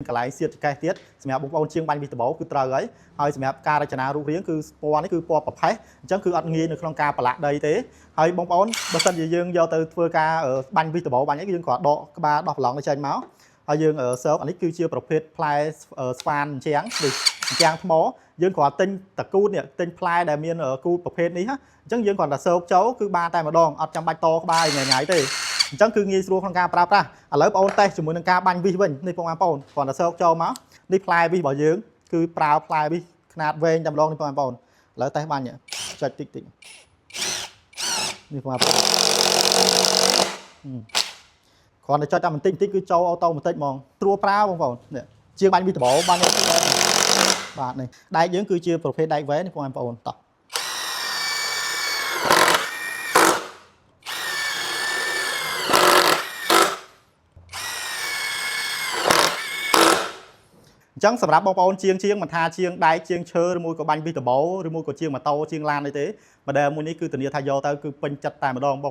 កន្លែងសៀតចកេះទៀតសម្រាប់បងប្អូនជាងបាញ់វីដបោគឺត្រូវហើយសម្រាប់ការរចនារូបរាងគឺពណ៌នេះគឺពណ៌ប្រផេះអញ្ចឹងគឺអត់ងាយនៅក្នុងការប្រឡាក់ដីទេហើយបងប្អូនបើសិនជាយើងយកទៅធ្វើការបាញ់វីដបោបាញ់អីយើងគ្រាន់ដកក្បាលដោះប្រឡងទៅចេញមកហើយយើងសើកអានេះគឺជាប្រភេទផ្លែស្វានអញ្ចាំងដូចអញ្ចាំងថ្មយើងគ្រាន់ទិញតកូតនេះទិញផ្លែដែលមានគូតប្រភេទនេះអញ្ចឹងយើងគ្រាន់តែសើកចូលគឺបានតែម្ដងអត់ចាំបាច់តក្បាលញ៉ៃទេអញ្ចឹងគឺងាយស្រួលក្នុងការប្រើប្រាស់ឥឡូវបងប្អូនតេស្តជាមួយនឹងការបាញ់វិសវិញនេះបងប្អូនគ្រាន់តែសើកចូលមកនេះផ្លែវិសរបស់យើងគឺប្រើផ្លែវិសខ្នាតវែងតែម្ដងនេះបងប្អូនឥឡូវតេស្តបាញ់ចុចតិចនេះបងប្អូនគ្រាន់តែចុចតែបន្តិចគឺចូលអូតូម៉ាទិកហ្មងស្រួលប្រើបងប្អូននេះជាងបាញ់វីដបោបាញ់នេះបាទនេះដែកយើងគឺជាប្រភេទដែកវែងនេះបងប្អូនតោះអញ្ចឹងសម្រាប់បងប្អូនជាងមិនថាជាងដែកជាងឈើឬមួយក៏បាញ់វីដបោឬមួយក៏ជាងម៉ូតូជាងឡានអីទេម៉ូដែលមួយនេះគឺធានាថាយកទៅគឺពេញចិត្តតែម្ដងបង